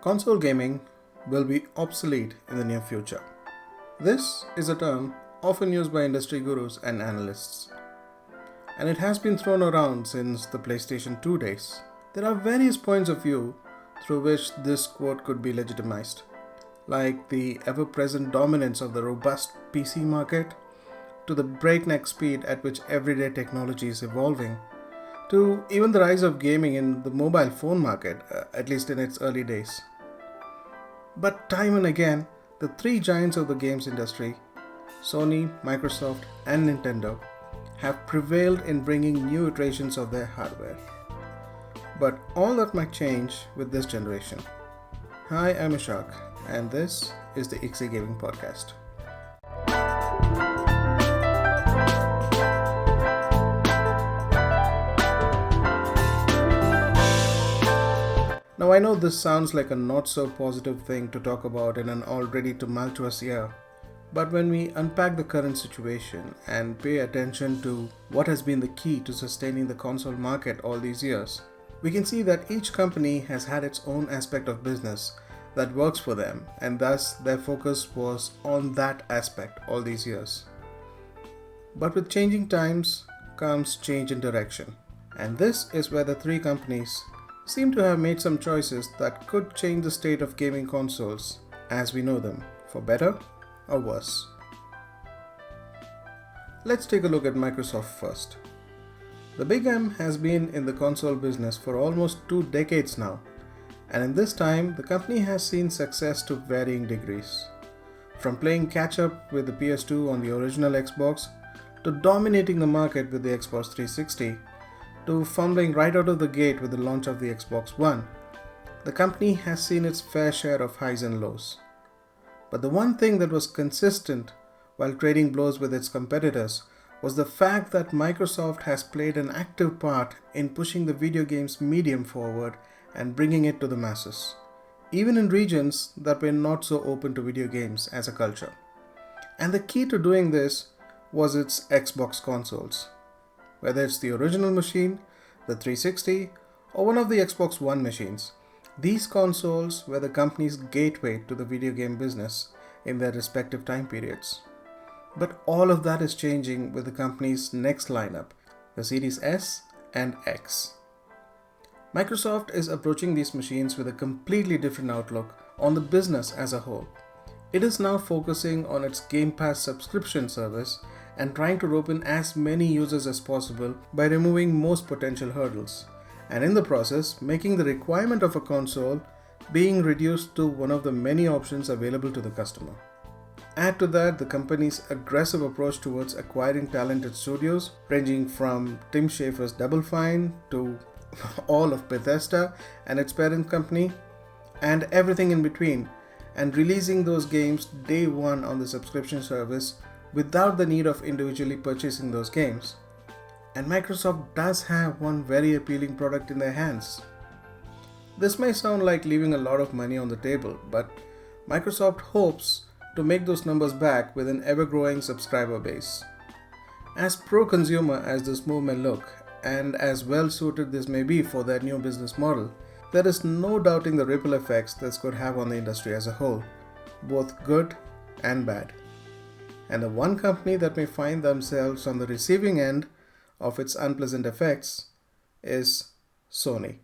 Console gaming will be obsolete in the near future. This is a term often used by industry gurus and analysts, and it has been thrown around since the PlayStation 2 days. There are various points of view through which this quote could be legitimized, like the ever-present dominance of the robust PC market, to the breakneck speed at which everyday technology is evolving, to even the rise of gaming in the mobile phone market, at least in its early days. But time and again, the three giants of the games industry, Sony, Microsoft, and Nintendo, have prevailed in bringing new iterations of their hardware. But all that might change with this generation. Hi, I'm Ishaq, and this is the XE Gaming Podcast. Now, I know this sounds like a not so positive thing to talk about in an already tumultuous year, but when we unpack the current situation and pay attention to what has been the key to sustaining the console market all these years, we can see that each company has had its own aspect of business that works for them, and thus their focus was on that aspect all these years. But with changing times comes change in direction, and this is where the three companies seem to have made some choices that could change the state of gaming consoles as we know them, for better or worse. Let's take a look at Microsoft first. The Big M has been in the console business for almost 2 decades now, and in this time the company has seen success to varying degrees. From playing catch up with the PS2 on the original Xbox, to dominating the market with the Xbox 360, to fumbling right out of the gate with the launch of the Xbox One, the company has seen its fair share of highs and lows. But the one thing that was consistent while trading blows with its competitors was the fact that Microsoft has played an active part in pushing the video games medium forward and bringing it to the masses, even in regions that were not so open to video games as a culture. And the key to doing this was its Xbox consoles. Whether it's the original machine, the 360, or one of the Xbox One machines, these consoles were the company's gateway to the video game business in their respective time periods. But all of that is changing with the company's next lineup, the Series S and X. Microsoft is approaching these machines with a completely different outlook on the business as a whole. It is now focusing on its Game Pass subscription service and trying to rope in as many users as possible by removing most potential hurdles, and in the process making the requirement of a console being reduced to one of the many options available to the customer. Add to that the company's aggressive approach towards acquiring talented studios, ranging from Tim Schafer's Double Fine to all of Bethesda and its parent company, and everything in between, and releasing those games day one on the subscription service without the need of individually purchasing those games. And Microsoft does have one very appealing product in their hands. This may sound like leaving a lot of money on the table, but Microsoft hopes to make those numbers back with an ever-growing subscriber base. As pro-consumer as this move may look, and as well-suited this may be for their new business model, there is no doubting the ripple effects this could have on the industry as a whole, both good and bad. And the one company that may find themselves on the receiving end of its unpleasant effects is Sony.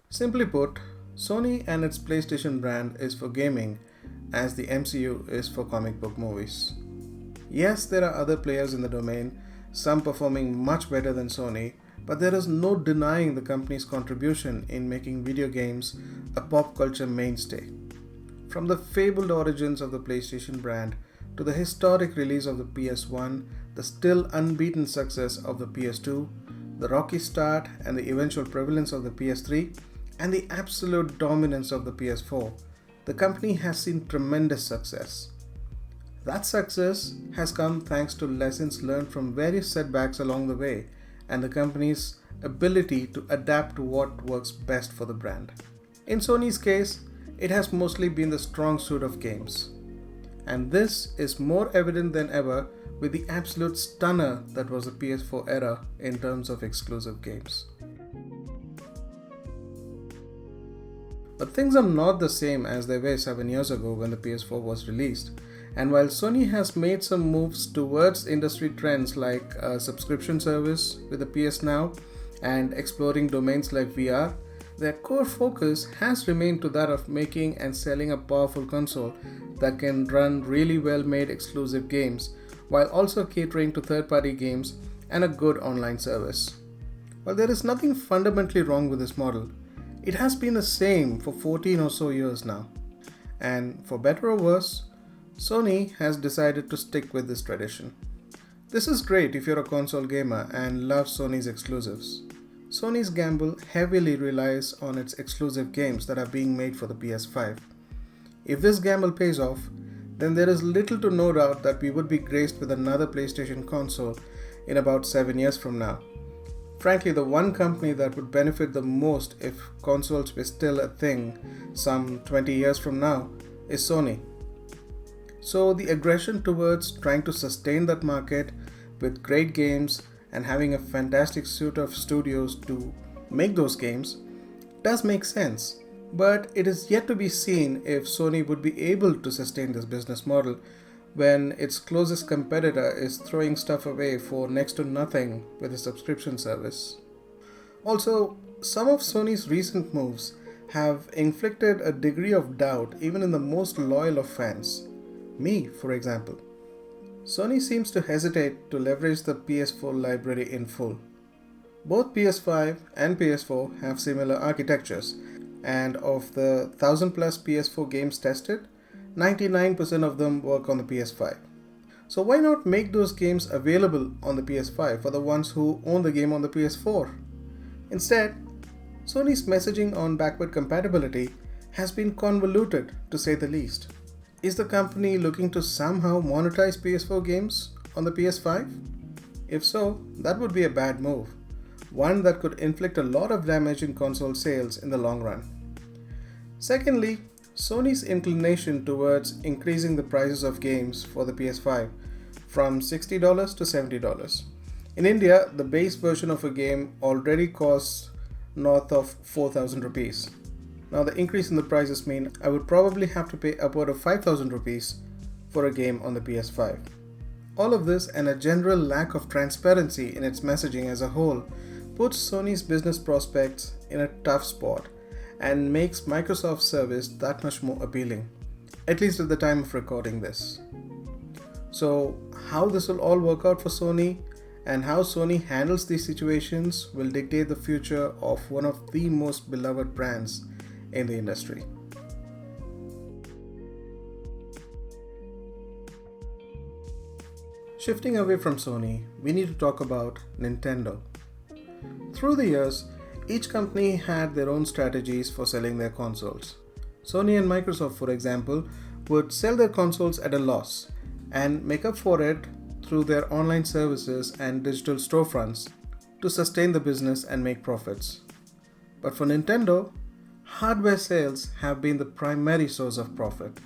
Simply put, Sony and its PlayStation brand is for gaming as the MCU is for comic book movies. Yes, there are other players in the domain, some performing much better than Sony, but there is no denying the company's contribution in making video games a pop culture mainstay. From the fabled origins of the PlayStation brand to the historic release of the PS1, the still unbeaten success of the PS2, the rocky start and the eventual prevalence of the PS3, and the absolute dominance of the PS4, the company has seen tremendous success. That success has come thanks to lessons learned from various setbacks along the way and the company's ability to adapt to what works best for the brand. In Sony's case, it has mostly been the strong suit of games. And this is more evident than ever with the absolute stunner that was the PS4 era in terms of exclusive games. But things are not the same as they were 7 years ago when the PS4 was released. And while Sony has made some moves towards industry trends like a subscription service with the PS Now and exploring domains like VR, their core focus has remained to that of making and selling a powerful console that can run really well-made exclusive games while also catering to third-party games and a good online service. While there is nothing fundamentally wrong with this model, it has been the same for 14 or so years now. And for better or worse, Sony has decided to stick with this tradition. This is great if you're a console gamer and love Sony's exclusives. Sony's gamble heavily relies on its exclusive games that are being made for the PS5. If this gamble pays off, then there is little to no doubt that we would be graced with another PlayStation console in about 7 years from now. Frankly, the one company that would benefit the most if consoles were still a thing some 20 years from now is Sony. So the aggression towards trying to sustain that market with great games and having a fantastic suite of studios to make those games does make sense. But it is yet to be seen if Sony would be able to sustain this business model when its closest competitor is throwing stuff away for next to nothing with a subscription service. Also, some of Sony's recent moves have inflicted a degree of doubt even in the most loyal of fans. Me, for example. Sony seems to hesitate to leverage the PS4 library in full. Both PS5 and PS4 have similar architectures, and of the 1000 plus PS4 games tested, 99% of them work on the PS5. So why not make those games available on the PS5 for the ones who own the game on the PS4? Instead, Sony's messaging on backward compatibility has been convoluted to say the least. Is the company looking to somehow monetize PS4 games on the PS5? If so, that would be a bad move, one that could inflict a lot of damage in console sales in the long run. Secondly, Sony's inclination towards increasing the prices of games for the PS5 from $60 to $70. In India, the base version of a game already costs north of 4,000 rupees. Now the increase in the prices mean I would probably have to pay upward of 5,000 rupees for a game on the PS5. All of this and a general lack of transparency in its messaging as a whole puts Sony's business prospects in a tough spot and makes Microsoft's service that much more appealing, at least at the time of recording this. So how this will all work out for Sony and how Sony handles these situations will dictate the future of one of the most beloved brands in the industry. Shifting away from Sony, we need to talk about Nintendo. Through the years, each company had their own strategies for selling their consoles. Sony and Microsoft, for example, would sell their consoles at a loss and make up for it through their online services and digital storefronts to sustain the business and make profits. But for Nintendo, hardware sales have been the primary source of profit.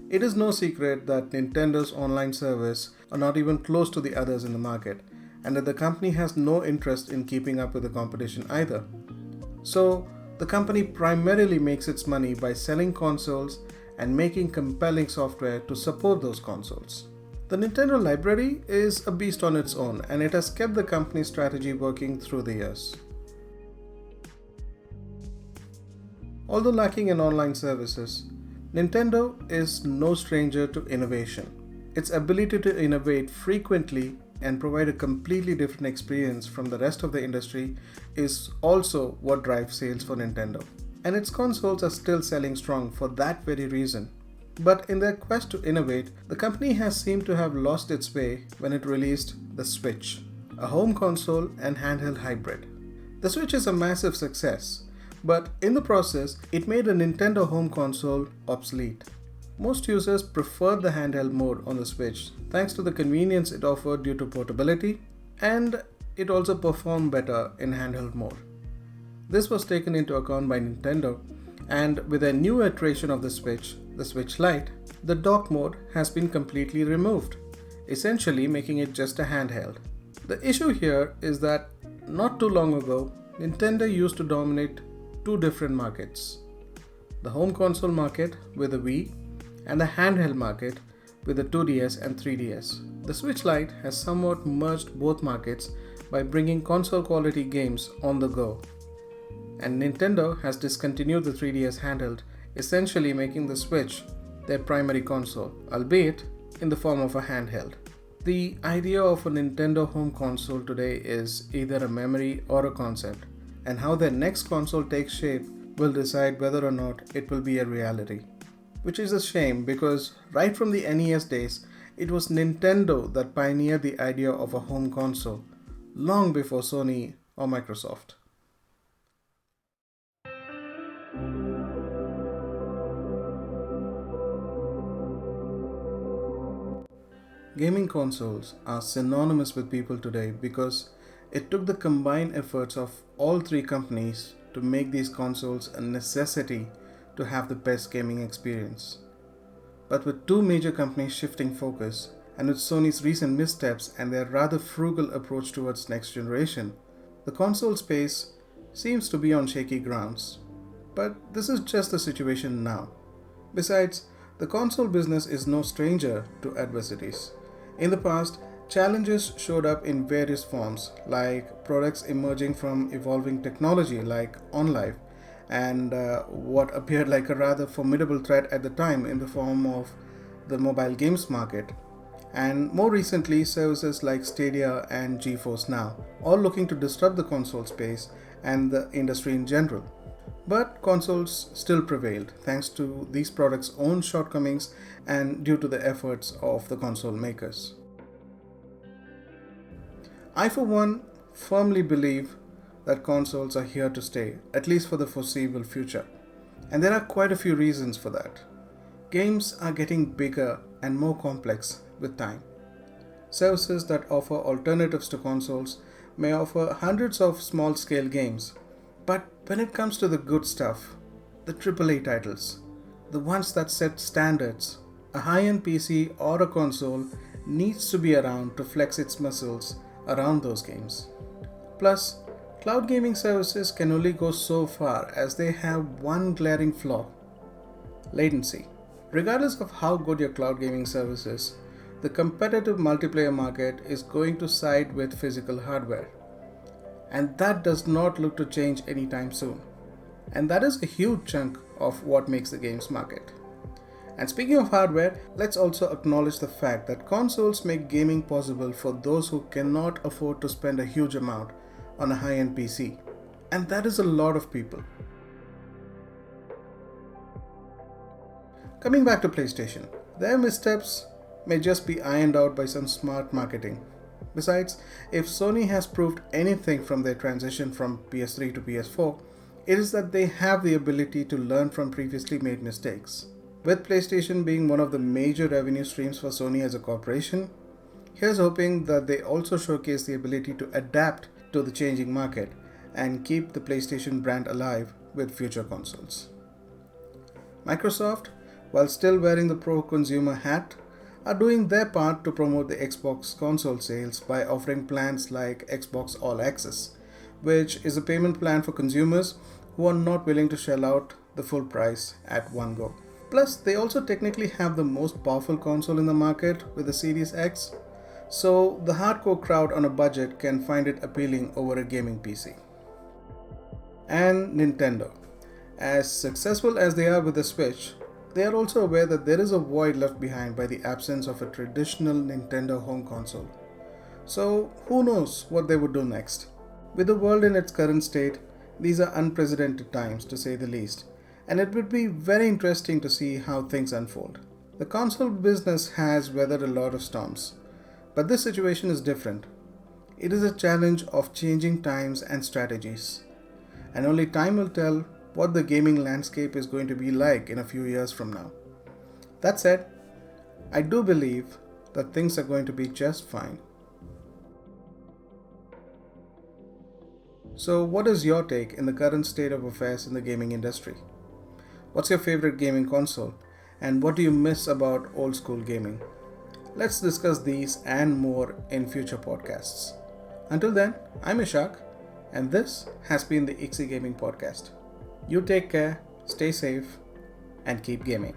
It is no secret that Nintendo's online service are not even close to the others in the market, and that the company has no interest in keeping up with the competition either. So, the company primarily makes its money by selling consoles and making compelling software to support those consoles. The Nintendo library is a beast on its own, and it has kept the company's strategy working through the years. Although lacking in online services, Nintendo is no stranger to innovation. Its ability to innovate frequently and provide a completely different experience from the rest of the industry is also what drives sales for Nintendo. And its consoles are still selling strong for that very reason. But in their quest to innovate, the company has seemed to have lost its way when it released the Switch, a home console and handheld hybrid. The Switch is a massive success, but in the process, it made a Nintendo home console obsolete. Most users preferred the handheld mode on the Switch thanks to the convenience it offered due to portability, and it also performed better in handheld mode. This was taken into account by Nintendo, And with a new iteration of the Switch Lite, the dock mode has been completely removed, essentially making it just a handheld. The issue here is that not too long ago, Nintendo used to dominate two different markets: the home console market with the Wii and the handheld market with the 2DS and 3DS. The Switch Lite has somewhat merged both markets by bringing console quality games on the go. And Nintendo has discontinued the 3DS handheld, essentially making the Switch their primary console, albeit in the form of a handheld. The idea of a Nintendo home console today is either a memory or a concept, and how their next console takes shape will decide whether or not it will be a reality. Which is a shame because right from the NES days, it was Nintendo that pioneered the idea of a home console, long before Sony or Microsoft. Gaming consoles are synonymous with people today because it took the combined efforts of all three companies to make these consoles a necessity to have the best gaming experience. But with two major companies shifting focus, and with Sony's recent missteps and their rather frugal approach towards next generation, the console space seems to be on shaky grounds. But this is just the situation now. Besides, the console business is no stranger to adversities. In the past, challenges showed up in various forms, like products emerging from evolving technology like OnLive, and what appeared like a rather formidable threat at the time in the form of the mobile games market, and more recently services like Stadia and GeForce Now, all looking to disrupt the console space and the industry in general. But consoles still prevailed thanks to these products' own shortcomings and due to the efforts of the console makers. I, for one, firmly believe that consoles are here to stay, at least for the foreseeable future. And there are quite a few reasons for that. Games are getting bigger and more complex with time. Services that offer alternatives to consoles may offer hundreds of small scale games, but when it comes to the good stuff, the AAA titles, the ones that set standards, a high-end PC or a console needs to be around to flex its muscles around those games. Plus, cloud gaming services can only go so far as they have one glaring flaw: latency. Regardless of how good your cloud gaming service is, the competitive multiplayer market is going to side with physical hardware. And that does not look to change anytime soon. And that is a huge chunk of what makes the games market. And speaking of hardware, let's also acknowledge the fact that consoles make gaming possible for those who cannot afford to spend a huge amount on a high-end PC. And that is a lot of people. Coming back to PlayStation, their missteps may just be ironed out by some smart marketing. Besides, if Sony has proved anything from their transition from PS3 to PS4, it is that they have the ability to learn from previously made mistakes. With PlayStation being one of the major revenue streams for Sony as a corporation, here's hoping that they also showcase the ability to adapt to the changing market and keep the PlayStation brand alive with future consoles. Microsoft, while still wearing the pro-consumer hat, are doing their part to promote the Xbox console sales by offering plans like Xbox All Access, which is a payment plan for consumers who are not willing to shell out the full price at one go. Plus, they also technically have the most powerful console in the market with the Series X, so the hardcore crowd on a budget can find it appealing over a gaming PC. And Nintendo. As successful as they are with the Switch, they are also aware that there is a void left behind by the absence of a traditional Nintendo home console. So, who knows what they would do next? With the world in its current state, these are unprecedented times to say the least, and it would be very interesting to see how things unfold. The console business has weathered a lot of storms, but this situation is different. It is a challenge of changing times and strategies, and only time will tell what the gaming landscape is going to be like in a few years from now. That said, I do believe that things are going to be just fine. So, what is your take in the current state of affairs in the gaming industry? What's your favorite gaming console? And what do you miss about old school gaming? Let's discuss these and more in future podcasts. Until then, I'm Ishaq, and this has been the IXI Gaming Podcast. You take care, stay safe, and keep gaming.